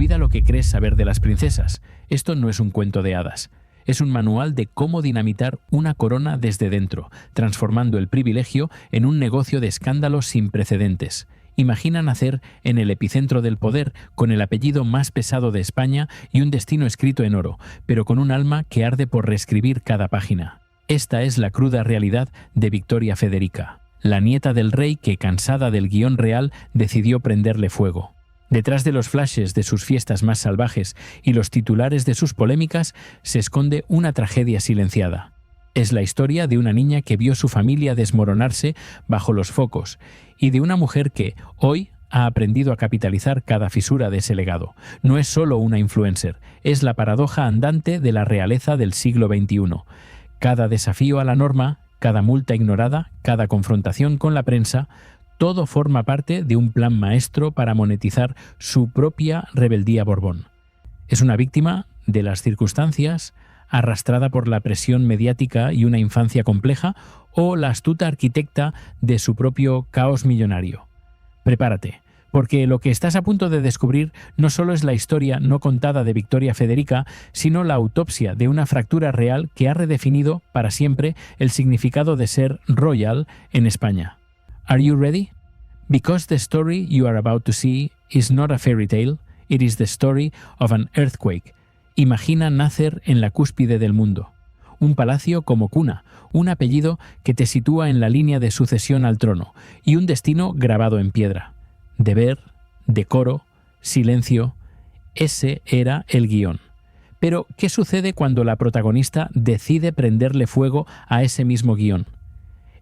Olvida lo que crees saber de las princesas. Esto no es un cuento de hadas. Es un manual de cómo dinamitar una corona desde dentro, transformando el privilegio en un negocio de escándalos sin precedentes. Imagina nacer en el epicentro del poder, con el apellido más pesado de España y un destino escrito en oro, pero con un alma que arde por reescribir cada página. Esta es la cruda realidad de Victoria Federica, la nieta del rey que, cansada del guión real, decidió prenderle fuego. Detrás de los flashes de sus fiestas más salvajes y los titulares de sus polémicas se esconde una tragedia silenciada. Es la historia de una niña que vio su familia desmoronarse bajo los focos y de una mujer que, hoy, ha aprendido a capitalizar cada fisura de ese legado. No es solo una influencer, es la paradoja andante de la realeza del siglo XXI. Cada desafío a la norma, cada multa ignorada, cada confrontación con la prensa, todo forma parte de un plan maestro para monetizar su propia rebeldía Borbón. Es una víctima de las circunstancias, arrastrada por la presión mediática y una infancia compleja, o la astuta arquitecta de su propio caos millonario. Prepárate, porque lo que estás a punto de descubrir no solo es la historia no contada de Victoria Federica, sino la autopsia de una fractura real que ha redefinido para siempre el significado de ser royal en España. Are you ready? Because the story you are about to see is not a fairy tale, it is the story of an earthquake. Imagina nacer en la cúspide del mundo. Un palacio como cuna, un apellido que te sitúa en la línea de sucesión al trono y un destino grabado en piedra. Deber, decoro, silencio, ese era el guión. Pero, ¿qué sucede cuando la protagonista decide prenderle fuego a ese mismo guión?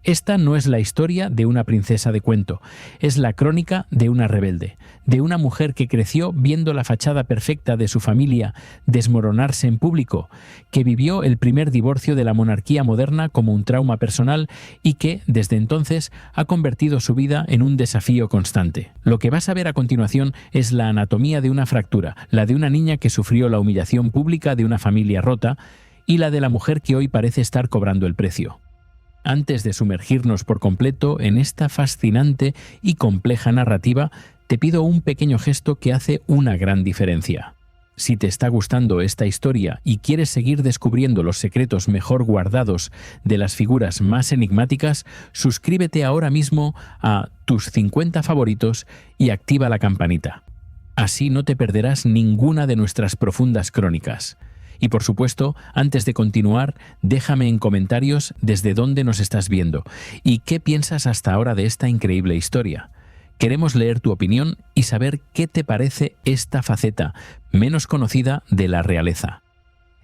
Esta no es la historia de una princesa de cuento, es la crónica de una rebelde, de una mujer que creció viendo la fachada perfecta de su familia desmoronarse en público, que vivió el primer divorcio de la monarquía moderna como un trauma personal y que, desde entonces, ha convertido su vida en un desafío constante. Lo que vas a ver a continuación es la anatomía de una fractura, la de una niña que sufrió la humillación pública de una familia rota y la de la mujer que hoy parece estar cobrando el precio. Antes de sumergirnos por completo en esta fascinante y compleja narrativa, te pido un pequeño gesto que hace una gran diferencia. Si te está gustando esta historia y quieres seguir descubriendo los secretos mejor guardados de las figuras más enigmáticas, suscríbete ahora mismo a Tus 50 favoritos y activa la campanita. Así no te perderás ninguna de nuestras profundas crónicas. Y por supuesto, antes de continuar, déjame en comentarios desde dónde nos estás viendo y qué piensas hasta ahora de esta increíble historia. Queremos leer tu opinión y saber qué te parece esta faceta menos conocida de la realeza.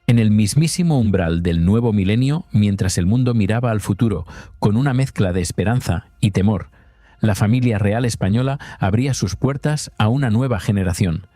En el mismísimo umbral del nuevo milenio, mientras el mundo miraba al futuro con una mezcla de esperanza y temor, la familia real española abría sus puertas a una nueva generación.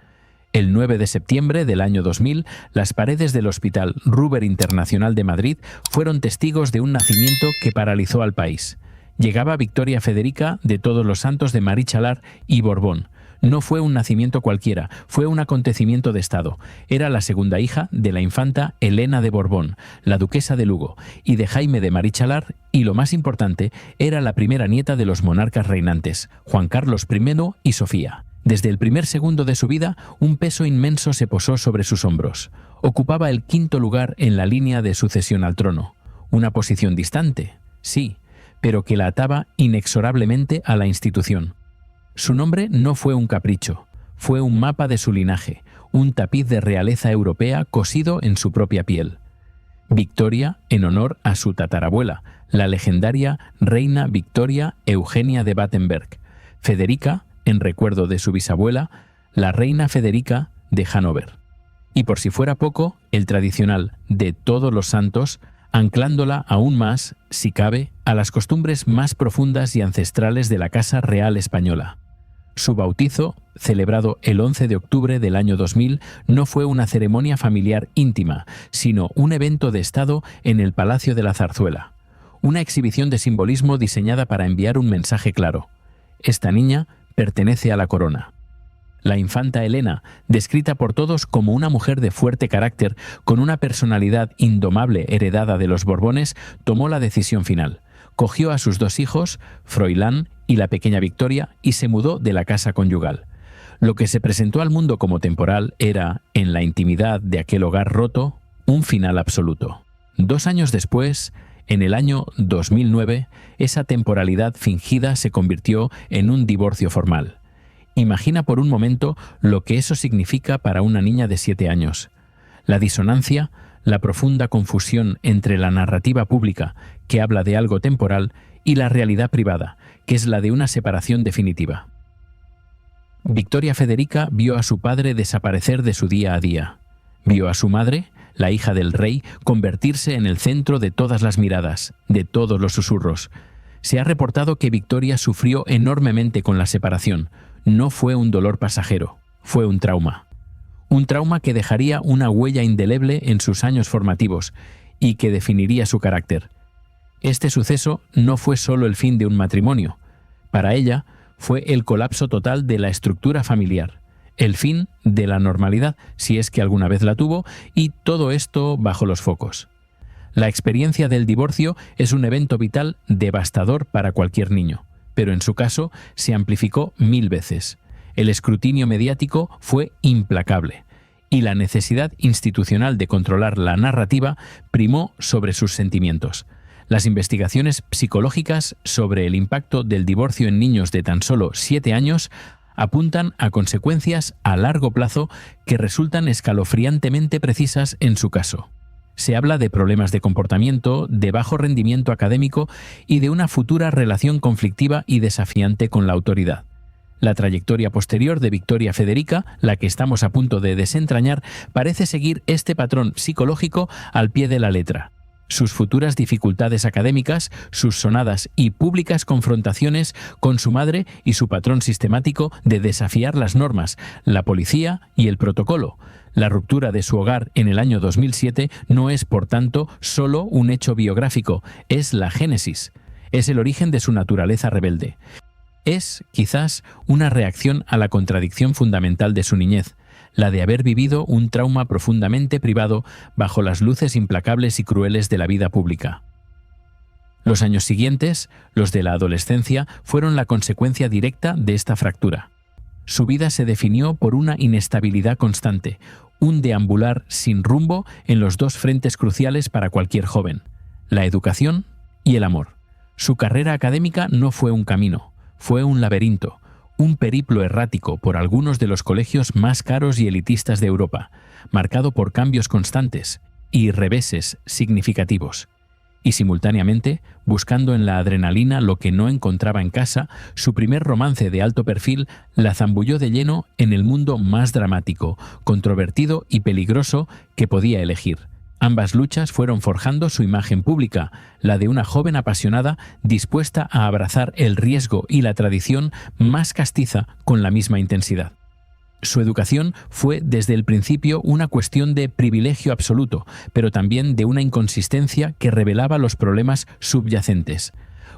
El 9 de septiembre del año 2000, las paredes del Hospital Ruber Internacional de Madrid fueron testigos de un nacimiento que paralizó al país. Llegaba Victoria Federica de Todos los Santos de Marichalar y Borbón. No fue un nacimiento cualquiera, fue un acontecimiento de Estado. Era la segunda hija de la infanta Elena de Borbón, la duquesa de Lugo, y de Jaime de Marichalar, y lo más importante, era la primera nieta de los monarcas reinantes, Juan Carlos I y Sofía. Desde el primer segundo de su vida, un peso inmenso se posó sobre sus hombros. Ocupaba el 5º lugar en la línea de sucesión al trono. Una posición distante, sí, pero que la ataba inexorablemente a la institución. Su nombre no fue un capricho, fue un mapa de su linaje, un tapiz de realeza europea cosido en su propia piel. Victoria en honor a su tatarabuela, la legendaria reina Victoria Eugenia de Battenberg. Federica en recuerdo de su bisabuela, la reina Federica de Hannover. Y por si fuera poco, el tradicional de Todos los Santos, anclándola aún más, si cabe, a las costumbres más profundas y ancestrales de la Casa Real Española. Su bautizo, celebrado el 11 de octubre del año 2000, no fue una ceremonia familiar íntima, sino un evento de Estado en el Palacio de la Zarzuela. Una exhibición de simbolismo diseñada para enviar un mensaje claro. Esta niña pertenece a la corona. La infanta Elena, descrita por todos como una mujer de fuerte carácter, con una personalidad indomable heredada de los Borbones, tomó la decisión final. Cogió a sus 2 hijos, Froilán y la pequeña Victoria, y se mudó de la casa conyugal. Lo que se presentó al mundo como temporal era, en la intimidad de aquel hogar roto, un final absoluto. 2 años después, en el año 2009, esa temporalidad fingida se convirtió en un divorcio formal. Imagina por un momento lo que eso significa para una niña de 7 años. La disonancia, la profunda confusión entre la narrativa pública, que habla de algo temporal, y la realidad privada, que es la de una separación definitiva. Victoria Federica vio a su padre desaparecer de su día a día. Vio a su madre, la hija del rey, convertirse en el centro de todas las miradas, de todos los susurros. Se ha reportado que Victoria sufrió enormemente con la separación. No fue un dolor pasajero, fue un trauma. Un trauma que dejaría una huella indeleble en sus años formativos y que definiría su carácter. Este suceso no fue solo el fin de un matrimonio. Para ella, fue el colapso total de la estructura familiar, el fin de la normalidad, si es que alguna vez la tuvo, y todo esto bajo los focos. La experiencia del divorcio es un evento vital devastador para cualquier niño, pero en su caso se amplificó 1000 veces. El escrutinio mediático fue implacable, y la necesidad institucional de controlar la narrativa primó sobre sus sentimientos. Las investigaciones psicológicas sobre el impacto del divorcio en niños de tan solo 7 años apuntan a consecuencias a largo plazo que resultan escalofriantemente precisas en su caso. Se habla de problemas de comportamiento, de bajo rendimiento académico y de una futura relación conflictiva y desafiante con la autoridad. La trayectoria posterior de Victoria Federica, la que estamos a punto de desentrañar, parece seguir este patrón psicológico al pie de la letra. Sus futuras dificultades académicas, sus sonadas y públicas confrontaciones con su madre y su patrón sistemático de desafiar las normas, la policía y el protocolo. La ruptura de su hogar en el año 2007 no es, por tanto, solo un hecho biográfico, es la génesis, es el origen de su naturaleza rebelde. Es, quizás, una reacción a la contradicción fundamental de su niñez, la de haber vivido un trauma profundamente privado bajo las luces implacables y crueles de la vida pública. Los años siguientes, los de la adolescencia, fueron la consecuencia directa de esta fractura. Su vida se definió por una inestabilidad constante, un deambular sin rumbo en los dos frentes cruciales para cualquier joven, la educación y el amor. Su carrera académica no fue un camino, fue un laberinto, un periplo errático por algunos de los colegios más caros y elitistas de Europa, marcado por cambios constantes y reveses significativos. Y simultáneamente, buscando en la adrenalina lo que no encontraba en casa, su primer romance de alto perfil la zambulló de lleno en el mundo más dramático, controvertido y peligroso que podía elegir. Ambas luchas fueron forjando su imagen pública, la de una joven apasionada dispuesta a abrazar el riesgo y la tradición más castiza con la misma intensidad. Su educación fue desde el principio una cuestión de privilegio absoluto, pero también de una inconsistencia que revelaba los problemas subyacentes.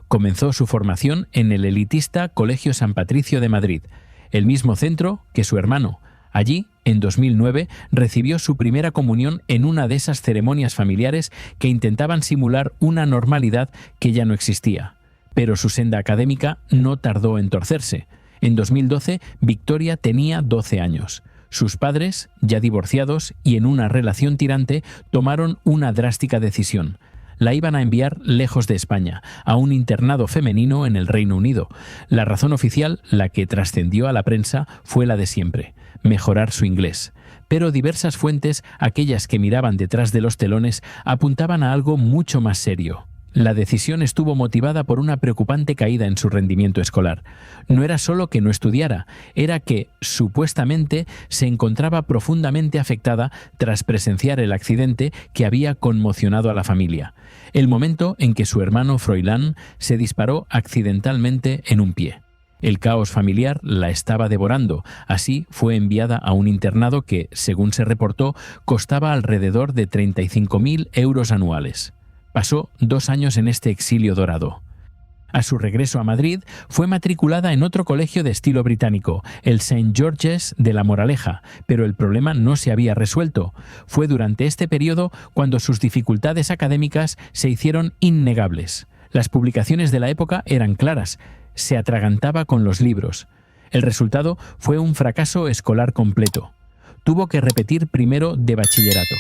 Comenzó su formación en el elitista Colegio San Patricio de Madrid, el mismo centro que su hermano. Allí, en 2009, recibió su primera comunión en una de esas ceremonias familiares que intentaban simular una normalidad que ya no existía. Pero su senda académica no tardó en torcerse. En 2012, Victoria tenía 12 años. Sus padres, ya divorciados y en una relación tirante, tomaron una drástica decisión. La iban a enviar lejos de España, a un internado femenino en el Reino Unido. La razón oficial, la que trascendió a la prensa, fue la de siempre: mejorar su inglés. Pero diversas fuentes, aquellas que miraban detrás de los telones, apuntaban a algo mucho más serio. La decisión estuvo motivada por una preocupante caída en su rendimiento escolar. No era solo que no estudiara, era que, supuestamente, se encontraba profundamente afectada tras presenciar el accidente que había conmocionado a la familia, el momento en que su hermano Froilán se disparó accidentalmente en un pie. El caos familiar la estaba devorando, así fue enviada a un internado que, según se reportó, costaba alrededor de 35.000 euros anuales. Pasó 2 años en este exilio dorado. A su regreso a Madrid, fue matriculada en otro colegio de estilo británico, el St. George's de La Moraleja, pero el problema no se había resuelto. Fue durante este periodo cuando sus dificultades académicas se hicieron innegables. Las publicaciones de la época eran claras: se atragantaba con los libros. El resultado fue un fracaso escolar completo. Tuvo que repetir primero de bachillerato.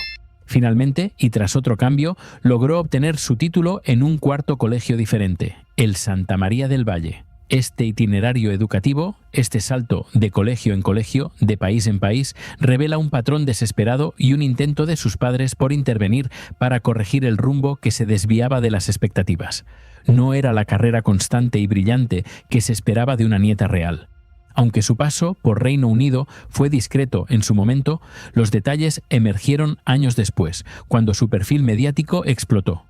Finalmente, y tras otro cambio, logró obtener su título en un cuarto colegio diferente, el Santa María del Valle. Este itinerario educativo, este salto de colegio en colegio, de país en país, revela un patrón desesperado y un intento de sus padres por intervenir para corregir el rumbo que se desviaba de las expectativas. No era la carrera constante y brillante que se esperaba de una nieta real. Aunque su paso por Reino Unido fue discreto en su momento, los detalles emergieron años después, cuando su perfil mediático explotó.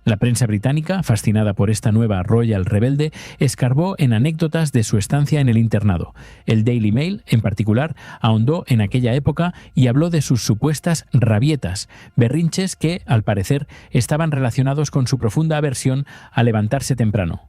La prensa británica, fascinada por esta nueva Royal rebelde, escarbó en anécdotas de su estancia en el internado. El Daily Mail, en particular, ahondó en aquella época y habló de sus supuestas rabietas, berrinches que, al parecer, estaban relacionados con su profunda aversión a levantarse temprano.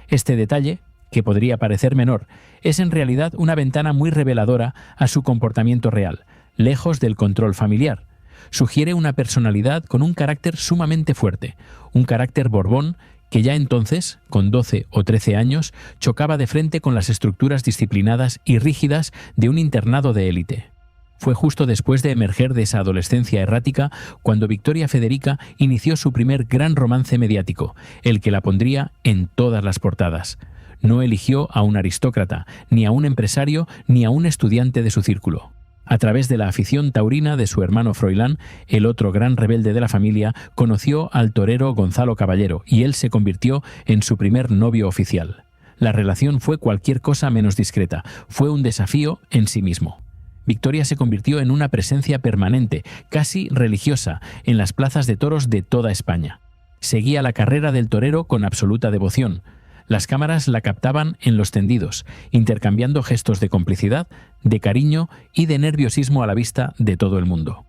Este detalle, que podría parecer menor, es en realidad una ventana muy reveladora a su comportamiento real, lejos del control familiar. Sugiere una personalidad con un carácter sumamente fuerte, un carácter Borbón que ya entonces, con 12 o 13 años, chocaba de frente con las estructuras disciplinadas y rígidas de un internado de élite. Fue justo después de emerger de esa adolescencia errática cuando Victoria Federica inició su primer gran romance mediático, el que la pondría en todas las portadas. No eligió a un aristócrata, ni a un empresario, ni a un estudiante de su círculo. A través de la afición taurina de su hermano Froilán, el otro gran rebelde de la familia, conoció al torero Gonzalo Caballero y él se convirtió en su primer novio oficial. La relación fue cualquier cosa menos discreta, fue un desafío en sí mismo. Victoria se convirtió en una presencia permanente, casi religiosa, en las plazas de toros de toda España. Seguía la carrera del torero con absoluta devoción. Las cámaras la captaban en los tendidos, intercambiando gestos de complicidad, de cariño y de nerviosismo a la vista de todo el mundo.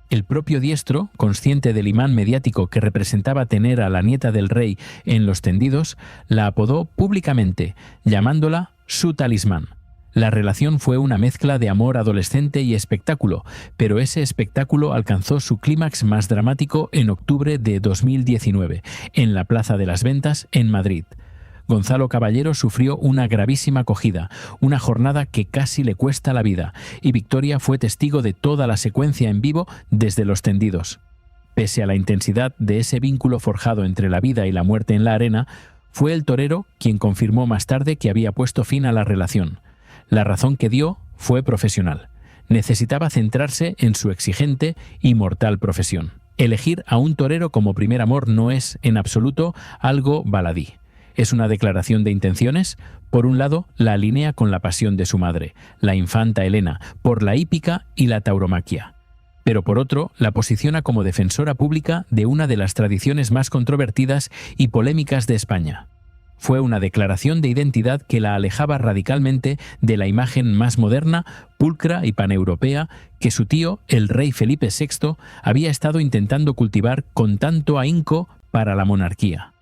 El propio diestro, consciente del imán mediático que representaba tener a la nieta del rey en los tendidos, la apodó públicamente, llamándola su talismán. La relación fue una mezcla de amor adolescente y espectáculo, pero ese espectáculo alcanzó su clímax más dramático en octubre de 2019, en la Plaza de las Ventas, en Madrid. Gonzalo Caballero sufrió una gravísima acogida, una jornada que casi le cuesta la vida, y Victoria fue testigo de toda la secuencia en vivo desde los tendidos. Pese a la intensidad de ese vínculo forjado entre la vida y la muerte en la arena, fue el torero quien confirmó más tarde que había puesto fin a la relación. La razón que dio fue profesional. Necesitaba centrarse en su exigente y mortal profesión. Elegir a un torero como primer amor no es, en absoluto, algo baladí. Es una declaración de intenciones. Por un lado, la alinea con la pasión de su madre, la infanta Elena, por la hípica y la tauromaquia. Pero por otro, la posiciona como defensora pública de una de las tradiciones más controvertidas y polémicas de España. Fue una declaración de identidad que la alejaba radicalmente de la imagen más moderna, pulcra y paneuropea que su tío, el rey Felipe VI, había estado intentando cultivar con tanto ahínco para la monarquía.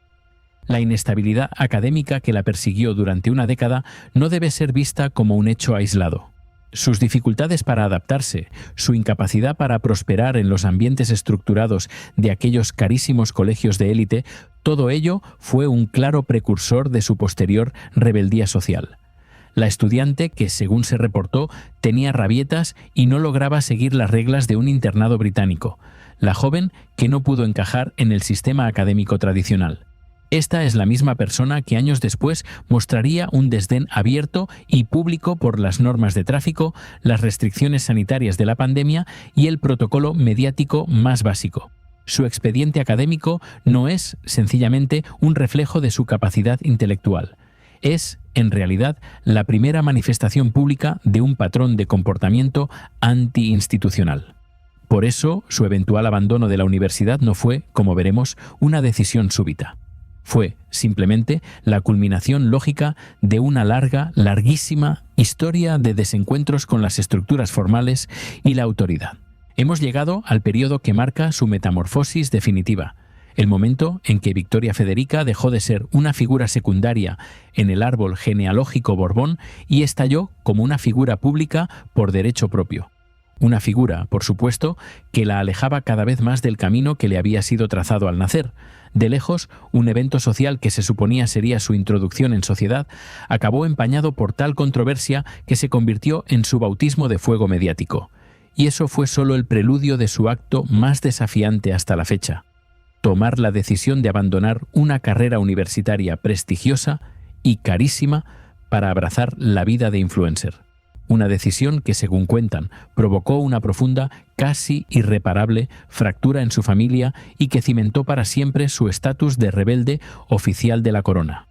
La inestabilidad académica que la persiguió durante una década no debe ser vista como un hecho aislado. Sus dificultades para adaptarse, su incapacidad para prosperar en los ambientes estructurados de aquellos carísimos colegios de élite, todo ello fue un claro precursor de su posterior rebeldía social. La estudiante que, según se reportó, tenía rabietas y no lograba seguir las reglas de un internado británico. La joven que no pudo encajar en el sistema académico tradicional. Esta es la misma persona que años después mostraría un desdén abierto y público por las normas de tráfico, las restricciones sanitarias de la pandemia y el protocolo mediático más básico. Su expediente académico no es, sencillamente, un reflejo de su capacidad intelectual. Es, en realidad, la primera manifestación pública de un patrón de comportamiento antiinstitucional. Por eso, su eventual abandono de la universidad no fue, como veremos, una decisión súbita. Fue, simplemente, la culminación lógica de una larguísima historia de desencuentros con las estructuras formales y la autoridad. Hemos llegado al periodo que marca su metamorfosis definitiva, el momento en que Victoria Federica dejó de ser una figura secundaria en el árbol genealógico Borbón y estalló como una figura pública por derecho propio. Una figura, por supuesto, que la alejaba cada vez más del camino que le había sido trazado al nacer. De lejos, un evento social que se suponía sería su introducción en sociedad, acabó empañado por tal controversia que se convirtió en su bautismo de fuego mediático. Y eso fue solo el preludio de su acto más desafiante hasta la fecha: tomar la decisión de abandonar una carrera universitaria prestigiosa y carísima para abrazar la vida de influencer. Una decisión que, según cuentan, provocó una profunda, casi irreparable, fractura en su familia y que cimentó para siempre su estatus de rebelde oficial de la corona.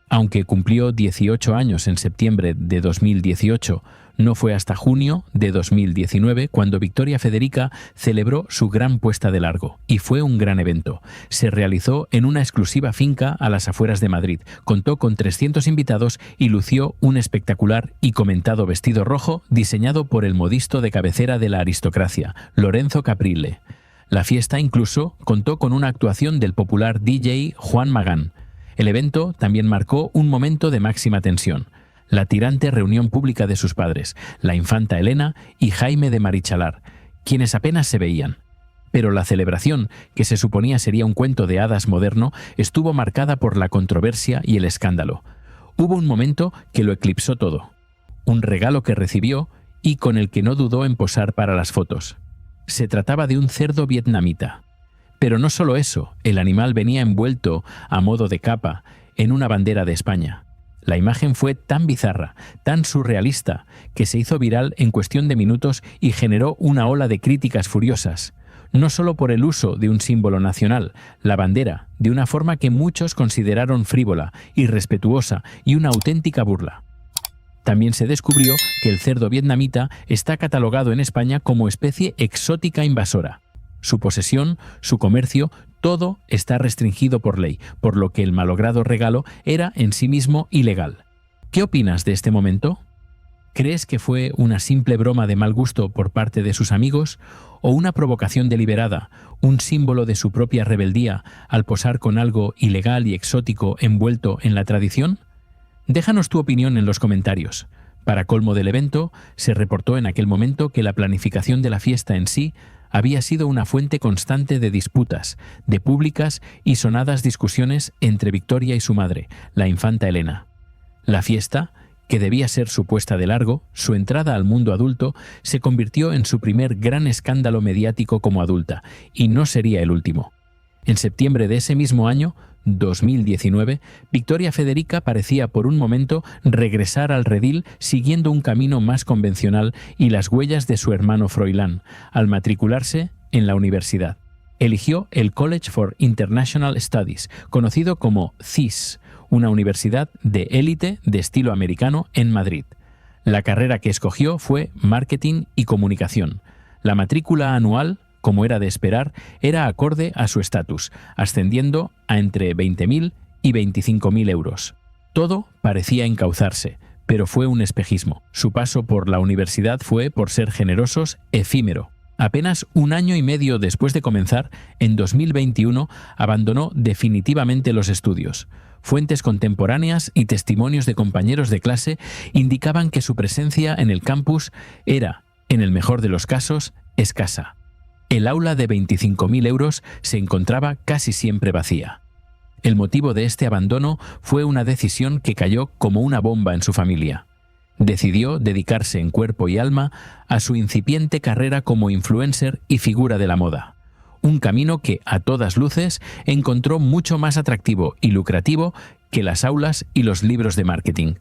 Aunque cumplió 18 años en septiembre de 2018, no fue hasta junio de 2019 cuando Victoria Federica celebró su gran puesta de largo, y fue un gran evento. Se realizó en una exclusiva finca a las afueras de Madrid, contó con 300 invitados y lució un espectacular y comentado vestido rojo diseñado por el modisto de cabecera de la aristocracia, Lorenzo Caprile. La fiesta incluso contó con una actuación del popular DJ Juan Magán. El evento también marcó un momento de máxima tensión: la tirante reunión pública de sus padres, la infanta Elena y Jaime de Marichalar, quienes apenas se veían. Pero la celebración, que se suponía sería un cuento de hadas moderno, estuvo marcada por la controversia y el escándalo. Hubo un momento que lo eclipsó todo: un regalo que recibió y con el que no dudó en posar para las fotos. Se trataba de un cerdo vietnamita. Pero no solo eso, el animal venía envuelto, a modo de capa, en una bandera de España. La imagen fue tan bizarra, tan surrealista, que se hizo viral en cuestión de minutos y generó una ola de críticas furiosas. No solo por el uso de un símbolo nacional, la bandera, de una forma que muchos consideraron frívola, irrespetuosa y una auténtica burla. También se descubrió que el cerdo vietnamita está catalogado en España como especie exótica invasora. Su posesión, su comercio, todo está restringido por ley, por lo que el malogrado regalo era en sí mismo ilegal. ¿Qué opinas de este momento? ¿Crees que fue una simple broma de mal gusto por parte de sus amigos o una provocación deliberada, un símbolo de su propia rebeldía al posar con algo ilegal y exótico envuelto en la tradición? Déjanos tu opinión en los comentarios. Para colmo del evento, se reportó en aquel momento que la planificación de la fiesta en sí había sido una fuente constante de disputas, de públicas y sonadas discusiones entre Victoria y su madre, la infanta Elena. La fiesta, que debía ser su puesta de largo, su entrada al mundo adulto, se convirtió en su primer gran escándalo mediático como adulta, y no sería el último. En septiembre de ese mismo año, 2019, Victoria Federica parecía por un momento regresar al redil siguiendo un camino más convencional y las huellas de su hermano Froilán, al matricularse en la universidad. Eligió el College for International Studies, conocido como CIS, una universidad de élite de estilo americano en Madrid. La carrera que escogió fue Marketing y Comunicación. La matrícula anual, como era de esperar, era acorde a su estatus, ascendiendo a entre 20.000 y 25.000 euros. Todo parecía encauzarse, pero fue un espejismo. Su paso por la universidad fue, por ser generosos, efímero. Apenas un año y medio después de comenzar, en 2021, abandonó definitivamente los estudios. Fuentes contemporáneas y testimonios de compañeros de clase indicaban que su presencia en el campus era, en el mejor de los casos, escasa. El aula de 25.000 euros se encontraba casi siempre vacía. El motivo de este abandono fue una decisión que cayó como una bomba en su familia. Decidió dedicarse en cuerpo y alma a su incipiente carrera como influencer y figura de la moda. Un camino que, a todas luces, encontró mucho más atractivo y lucrativo que las aulas y los libros de marketing.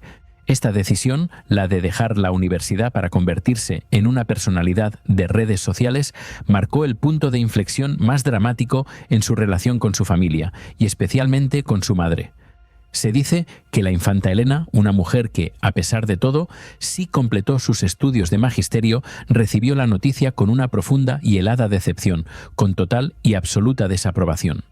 Esta decisión, la de dejar la universidad para convertirse en una personalidad de redes sociales, marcó el punto de inflexión más dramático en su relación con su familia, y especialmente con su madre. Se dice que la infanta Elena, una mujer que, a pesar de todo, sí completó sus estudios de magisterio, recibió la noticia con una profunda y helada decepción, con total y absoluta desaprobación.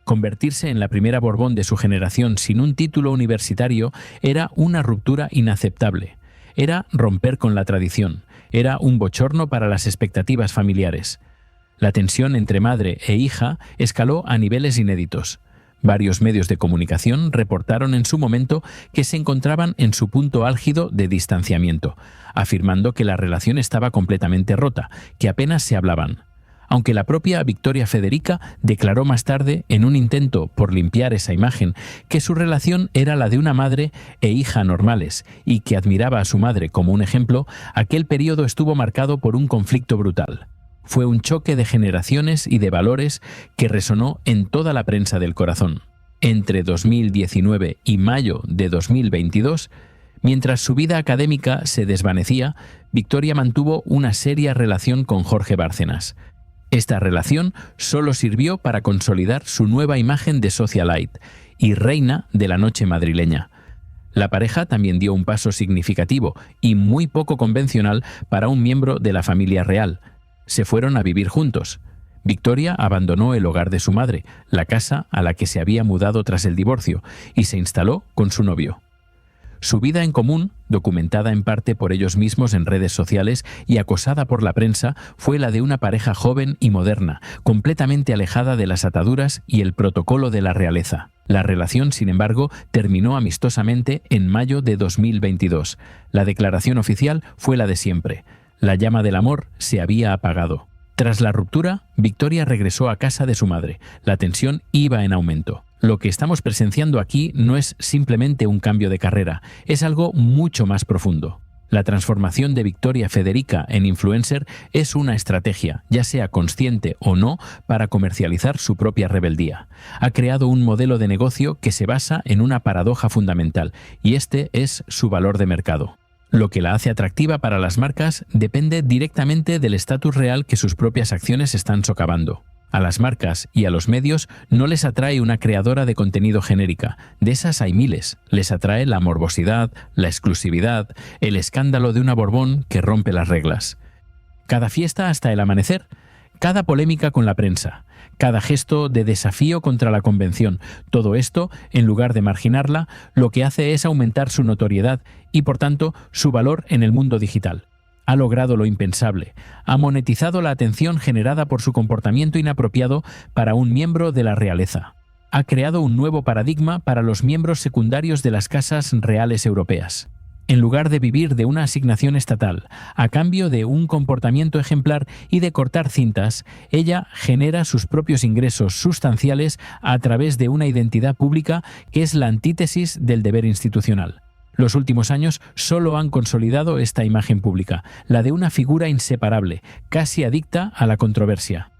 Convertirse en la primera Borbón de su generación sin un título universitario era una ruptura inaceptable. Era romper con la tradición. Era un bochorno para las expectativas familiares. La tensión entre madre e hija escaló a niveles inéditos. Varios medios de comunicación reportaron en su momento que se encontraban en su punto álgido de distanciamiento, afirmando que la relación estaba completamente rota, que apenas se hablaban. Aunque la propia Victoria Federica declaró más tarde, en un intento por limpiar esa imagen, que su relación era la de una madre e hija normales y que admiraba a su madre como un ejemplo, aquel periodo estuvo marcado por un conflicto brutal. Fue un choque de generaciones y de valores que resonó en toda la prensa del corazón. Entre 2019 y mayo de 2022, mientras su vida académica se desvanecía, Victoria mantuvo una seria relación con Jorge Bárcenas. Esta relación solo sirvió para consolidar su nueva imagen de socialite y reina de la noche madrileña. La pareja también dio un paso significativo y muy poco convencional para un miembro de la familia real. Se fueron a vivir juntos. Victoria abandonó el hogar de su madre, la casa a la que se había mudado tras el divorcio, y se instaló con su novio. Su vida en común, documentada en parte por ellos mismos en redes sociales y acosada por la prensa, fue la de una pareja joven y moderna, completamente alejada de las ataduras y el protocolo de la realeza. La relación, sin embargo, terminó amistosamente en mayo de 2022. La declaración oficial fue la de siempre. La llama del amor se había apagado. Tras la ruptura, Victoria regresó a casa de su madre. La tensión iba en aumento. Lo que estamos presenciando aquí no es simplemente un cambio de carrera, es algo mucho más profundo. La transformación de Victoria Federica en influencer es una estrategia, ya sea consciente o no, para comercializar su propia rebeldía. Ha creado un modelo de negocio que se basa en una paradoja fundamental, y este es su valor de mercado. Lo que la hace atractiva para las marcas depende directamente del estatus real que sus propias acciones están socavando. A las marcas y a los medios no les atrae una creadora de contenido genérica, de esas hay miles. Les atrae la morbosidad, la exclusividad, el escándalo de una Borbón que rompe las reglas. Cada fiesta hasta el amanecer, cada polémica con la prensa, cada gesto de desafío contra la convención, todo esto, en lugar de marginarla, lo que hace es aumentar su notoriedad y, por tanto, su valor en el mundo digital. Ha logrado lo impensable. Ha monetizado la atención generada por su comportamiento inapropiado para un miembro de la realeza. Ha creado un nuevo paradigma para los miembros secundarios de las casas reales europeas. En lugar de vivir de una asignación estatal, a cambio de un comportamiento ejemplar y de cortar cintas, ella genera sus propios ingresos sustanciales a través de una identidad pública que es la antítesis del deber institucional. Los últimos años solo han consolidado esta imagen pública, la de una figura inseparable, casi adicta a la controversia.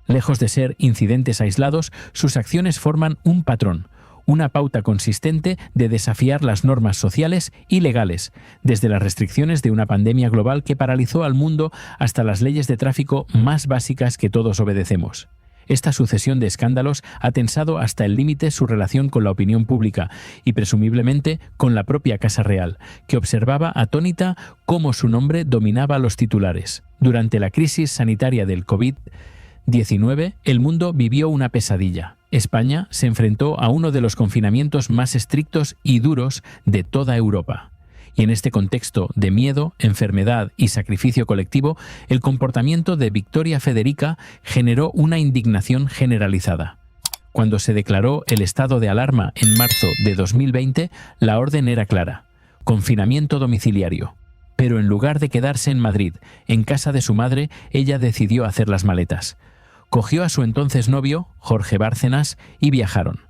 Lejos de ser incidentes aislados, sus acciones forman un patrón, una pauta consistente de desafiar las normas sociales y legales, desde las restricciones de una pandemia global que paralizó al mundo hasta las leyes de tráfico más básicas que todos obedecemos. Esta sucesión de escándalos ha tensado hasta el límite su relación con la opinión pública y presumiblemente con la propia Casa Real, que observaba atónita cómo su nombre dominaba los titulares. Durante la crisis sanitaria del COVID-19, el mundo vivió una pesadilla. España se enfrentó a uno de los confinamientos más estrictos y duros de toda Europa. Y en este contexto de miedo, enfermedad y sacrificio colectivo, el comportamiento de Victoria Federica generó una indignación generalizada. Cuando se declaró el estado de alarma en marzo de 2020, la orden era clara: confinamiento domiciliario. Pero en lugar de quedarse en Madrid, en casa de su madre, ella decidió hacer las maletas. Cogió a su entonces novio, Jorge Bárcenas, y viajaron.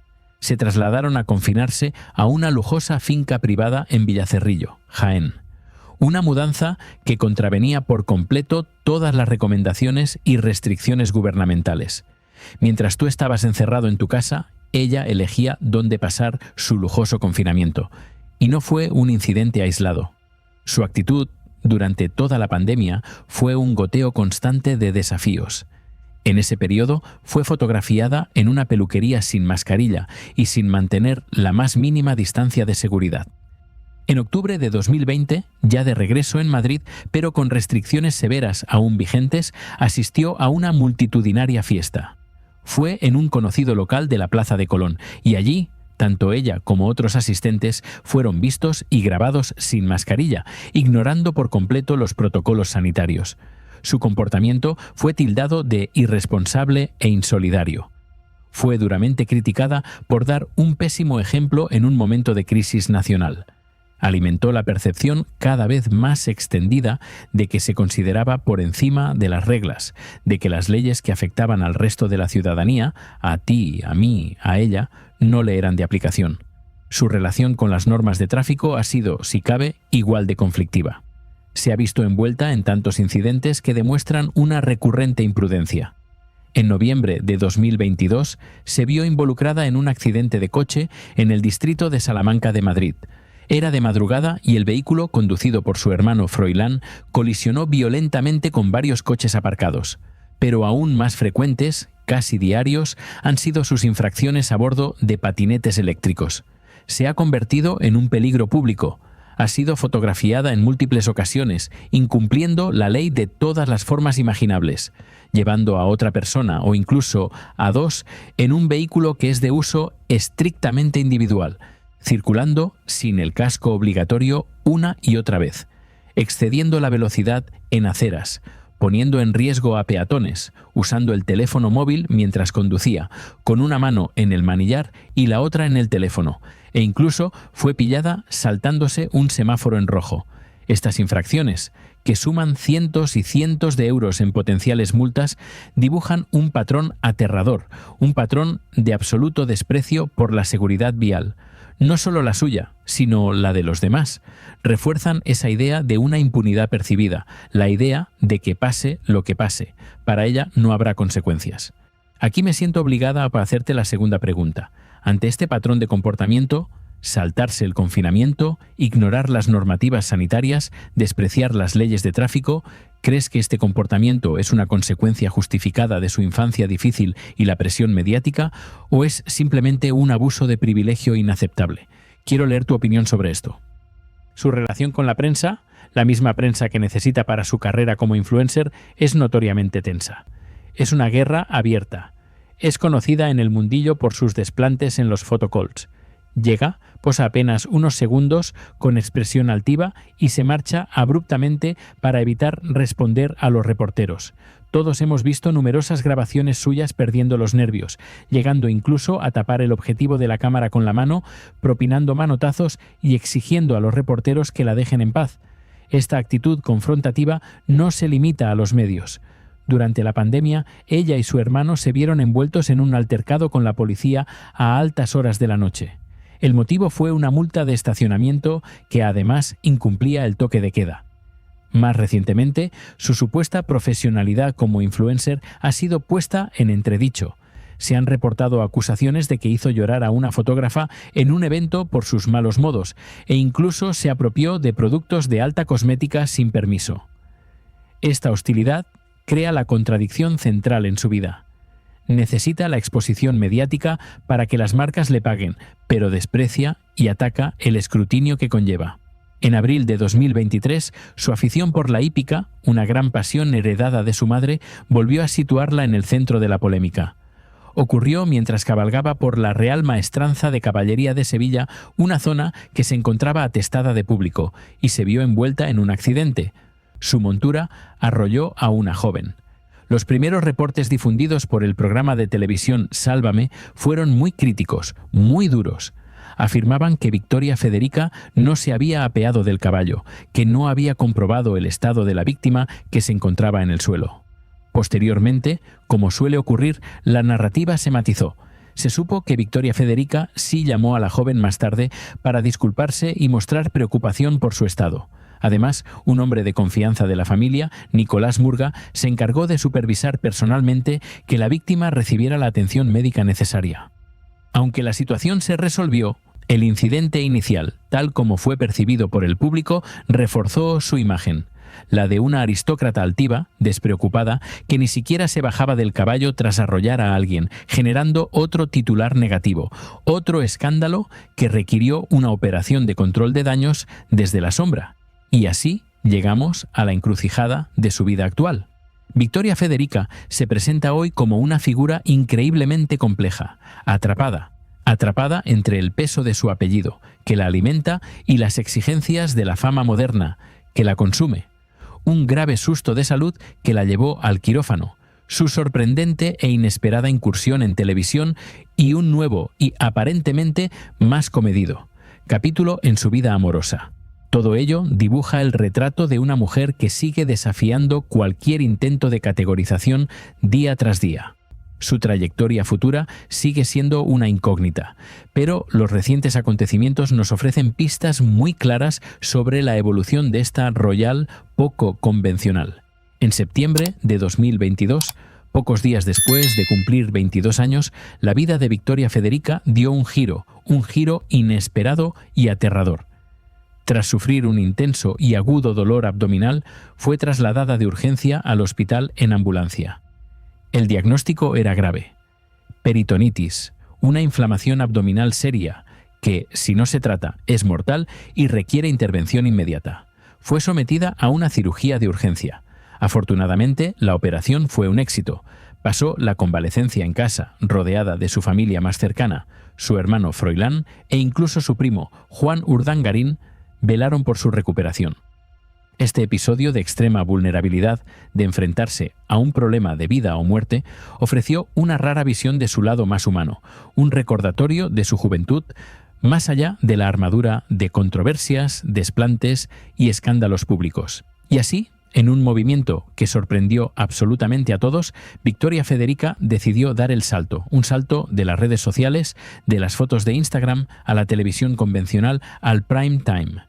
Se trasladaron a confinarse a una lujosa finca privada en Villacerrillo, Jaén. Una mudanza que contravenía por completo todas las recomendaciones y restricciones gubernamentales. Mientras tú estabas encerrado en tu casa, ella elegía dónde pasar su lujoso confinamiento. Y no fue un incidente aislado. Su actitud, durante toda la pandemia, fue un goteo constante de desafíos. En ese periodo fue fotografiada en una peluquería sin mascarilla y sin mantener la más mínima distancia de seguridad. En octubre de 2020, ya de regreso en Madrid, pero con restricciones severas aún vigentes, asistió a una multitudinaria fiesta. Fue en un conocido local de la Plaza de Colón, y allí, tanto ella como otros asistentes fueron vistos y grabados sin mascarilla, ignorando por completo los protocolos sanitarios. Su comportamiento fue tildado de irresponsable e insolidario. Fue duramente criticada por dar un pésimo ejemplo en un momento de crisis nacional. Alimentó la percepción cada vez más extendida de que se consideraba por encima de las reglas, de que las leyes que afectaban al resto de la ciudadanía, a ti, a mí, a ella, no le eran de aplicación. Su relación con las normas de tráfico ha sido, si cabe, igual de conflictiva. Se ha visto envuelta en tantos incidentes que demuestran una recurrente imprudencia. En noviembre de 2022 se vio involucrada en un accidente de coche en el distrito de Salamanca de Madrid. Era de madrugada y el vehículo, conducido por su hermano Froilán, colisionó violentamente con varios coches aparcados. Pero aún más frecuentes, casi diarios, han sido sus infracciones a bordo de patinetes eléctricos. Se ha convertido en un peligro público. Ha sido fotografiada en múltiples ocasiones, incumpliendo la ley de todas las formas imaginables, llevando a otra persona o incluso a dos en un vehículo que es de uso estrictamente individual, circulando sin el casco obligatorio una y otra vez, excediendo la velocidad en aceras, poniendo en riesgo a peatones, usando el teléfono móvil mientras conducía, con una mano en el manillar y la otra en el teléfono, e incluso fue pillada saltándose un semáforo en rojo. Estas infracciones, que suman cientos y cientos de euros en potenciales multas, dibujan un patrón aterrador, un patrón de absoluto desprecio por la seguridad vial. No solo la suya, sino la de los demás. Refuerzan esa idea de una impunidad percibida, la idea de que pase lo que pase, para ella no habrá consecuencias. Aquí me siento obligada a hacerte la segunda pregunta. Ante este patrón de comportamiento, saltarse el confinamiento, ignorar las normativas sanitarias, despreciar las leyes de tráfico, ¿crees que este comportamiento es una consecuencia justificada de su infancia difícil y la presión mediática, o es simplemente un abuso de privilegio inaceptable? Quiero leer tu opinión sobre esto. Su relación con la prensa, la misma prensa que necesita para su carrera como influencer, es notoriamente tensa. Es una guerra abierta. Es conocida en el mundillo por sus desplantes en los photocalls. Llega, posa apenas unos segundos con expresión altiva y se marcha abruptamente para evitar responder a los reporteros. Todos hemos visto numerosas grabaciones suyas perdiendo los nervios, llegando incluso a tapar el objetivo de la cámara con la mano, propinando manotazos y exigiendo a los reporteros que la dejen en paz. Esta actitud confrontativa no se limita a los medios. Durante la pandemia, ella y su hermano se vieron envueltos en un altercado con la policía a altas horas de la noche. El motivo fue una multa de estacionamiento que además incumplía el toque de queda. Más recientemente, su supuesta profesionalidad como influencer ha sido puesta en entredicho. Se han reportado acusaciones de que hizo llorar a una fotógrafa en un evento por sus malos modos e incluso se apropió de productos de alta cosmética sin permiso. Esta hostilidad crea la contradicción central en su vida. Necesita la exposición mediática para que las marcas le paguen, pero desprecia y ataca el escrutinio que conlleva. En abril de 2023, su afición por la hípica, una gran pasión heredada de su madre, volvió a situarla en el centro de la polémica. Ocurrió mientras cabalgaba por la Real Maestranza de Caballería de Sevilla, una zona que se encontraba atestada de público, y se vio envuelta en un accidente. Su montura arrolló a una joven. Los primeros reportes difundidos por el programa de televisión Sálvame fueron muy críticos, muy duros. Afirmaban que Victoria Federica no se había apeado del caballo, que no había comprobado el estado de la víctima que se encontraba en el suelo. Posteriormente, como suele ocurrir, la narrativa se matizó. Se supo que Victoria Federica sí llamó a la joven más tarde para disculparse y mostrar preocupación por su estado. Además, un hombre de confianza de la familia, Nicolás Murga, se encargó de supervisar personalmente que la víctima recibiera la atención médica necesaria. Aunque la situación se resolvió, el incidente inicial, tal como fue percibido por el público, reforzó su imagen, la de una aristócrata altiva, despreocupada, que ni siquiera se bajaba del caballo tras arrollar a alguien, generando otro titular negativo, otro escándalo que requirió una operación de control de daños desde la sombra. Y así llegamos a la encrucijada de su vida actual. Victoria Federica se presenta hoy como una figura increíblemente compleja, atrapada entre el peso de su apellido, que la alimenta, y las exigencias de la fama moderna, que la consume. Un grave susto de salud que la llevó al quirófano. su sorprendente e inesperada incursión en televisión y un nuevo y aparentemente más comedido capítulo en su vida amorosa. Todo ello dibuja el retrato de una mujer que sigue desafiando cualquier intento de categorización día tras día. Su trayectoria futura sigue siendo una incógnita, pero los recientes acontecimientos nos ofrecen pistas muy claras sobre la evolución de esta royal poco convencional. En septiembre de 2022, pocos días después de cumplir 22 años, la vida de Victoria Federica dio un giro inesperado y aterrador. Tras sufrir un intenso y agudo dolor abdominal, fue trasladada de urgencia al hospital en ambulancia. El diagnóstico era grave: peritonitis, una inflamación abdominal seria que, si no se trata, es mortal y requiere intervención inmediata. Fue sometida a una cirugía de urgencia. Afortunadamente, la operación fue un éxito. Pasó la convalecencia en casa, rodeada de su familia más cercana. Su hermano Froilán e incluso su primo, Juan Urdangarín, velaron por su recuperación. Este episodio de extrema vulnerabilidad, de enfrentarse a un problema de vida o muerte, ofreció una rara visión de su lado más humano, un recordatorio de su juventud, más allá de la armadura de controversias, desplantes y escándalos públicos. Y así, en un movimiento que sorprendió absolutamente a todos, Victoria Federica decidió dar el salto, un salto de las redes sociales, de las fotos de Instagram, a la televisión convencional, al prime time.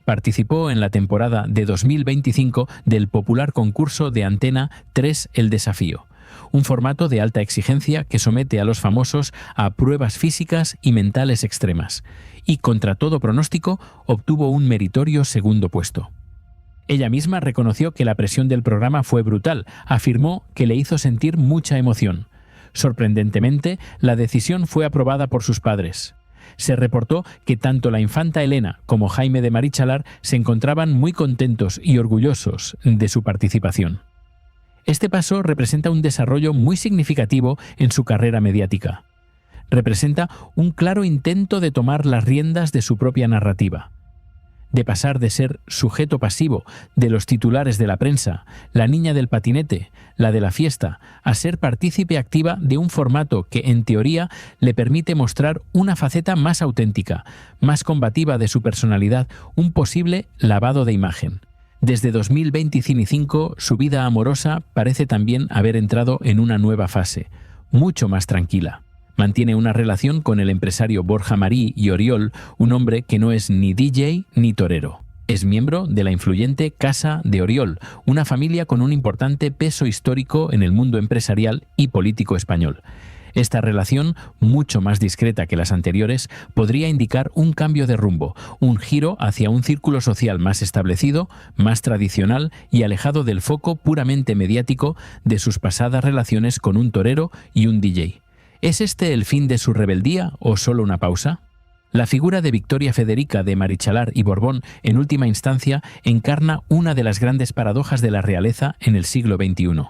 Participó en la temporada de 2025 del popular concurso de Antena 3 El Desafío, un formato de alta exigencia que somete a los famosos a pruebas físicas y mentales extremas, y contra todo pronóstico obtuvo un meritorio segundo puesto. Ella misma reconoció que la presión del programa fue brutal, afirmó que le hizo sentir mucha emoción. Sorprendentemente, la decisión fue aprobada por sus padres. Se reportó que tanto la infanta Elena como Jaime de Marichalar se encontraban muy contentos y orgullosos de su participación. Este paso representa un desarrollo muy significativo en su carrera mediática. Representa un claro intento de tomar las riendas de su propia narrativa, de pasar de ser sujeto pasivo de los titulares de la prensa, la niña del patinete, la de la fiesta, a ser partícipe activa de un formato que, en teoría, le permite mostrar una faceta más auténtica, más combativa de su personalidad, un posible lavado de imagen. Desde 2025, su vida amorosa parece también haber entrado en una nueva fase, mucho más tranquila. Mantiene una relación con el empresario Borja Marí y Oriol, un hombre que no es ni DJ ni torero. Es miembro de la influyente Casa de Oriol, una familia con un importante peso histórico en el mundo empresarial y político español. Esta relación, mucho más discreta que las anteriores, podría indicar un cambio de rumbo, un giro hacia un círculo social más establecido, más tradicional y alejado del foco puramente mediático de sus pasadas relaciones con un torero y un DJ. ¿Es este el fin de su rebeldía o solo una pausa? La figura de Victoria Federica de Marichalar y Borbón, en última instancia, encarna una de las grandes paradojas de la realeza en el siglo XXI.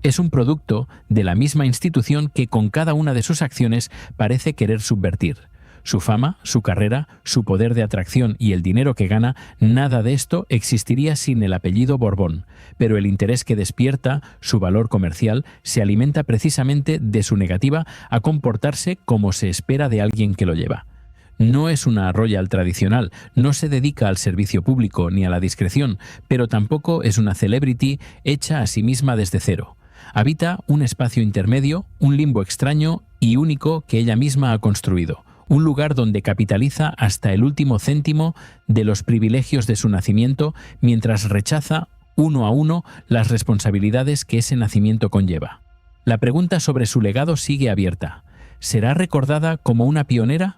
Es un producto de la misma institución que con cada una de sus acciones parece querer subvertir. Su fama, su carrera, su poder de atracción y el dinero que gana, nada de esto existiría sin el apellido Borbón, pero el interés que despierta, su valor comercial, se alimenta precisamente de su negativa a comportarse como se espera de alguien que lo lleva. No es una royal tradicional, no se dedica al servicio público ni a la discreción, pero tampoco es una celebrity hecha a sí misma desde cero. Habita un espacio intermedio, un limbo extraño y único que ella misma ha construido. Un lugar donde capitaliza hasta el último céntimo de los privilegios de su nacimiento, mientras rechaza uno a uno las responsabilidades que ese nacimiento conlleva. La pregunta sobre su legado sigue abierta. ¿Será recordada como una pionera?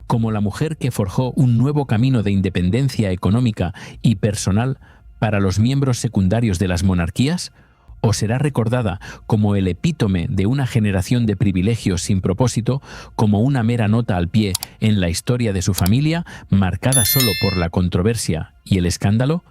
¿Como la mujer que forjó un nuevo camino de independencia económica y personal para los miembros secundarios de las monarquías? ¿O será recordada como el epítome de una generación de privilegios sin propósito, como una mera nota al pie en la historia de su familia, marcada solo por la controversia y el escándalo?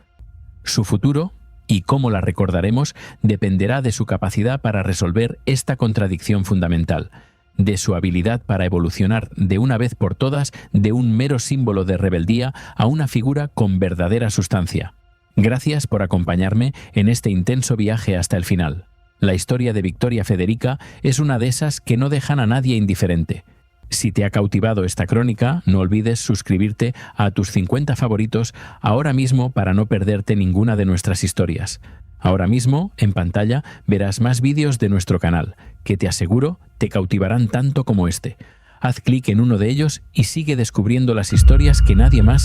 Su futuro, y cómo la recordaremos, dependerá de su capacidad para resolver esta contradicción fundamental, de su habilidad para evolucionar de una vez por todas de un mero símbolo de rebeldía a una figura con verdadera sustancia. Gracias por acompañarme en este intenso viaje hasta el final. La historia de Victoria Federica es una de esas que no dejan a nadie indiferente. Si te ha cautivado esta crónica, no olvides suscribirte a tus 50 favoritos ahora mismo para no perderte ninguna de nuestras historias. Ahora mismo, en pantalla, verás más vídeos de nuestro canal, que te aseguro te cautivarán tanto como este. Haz clic en uno de ellos y sigue descubriendo las historias que nadie más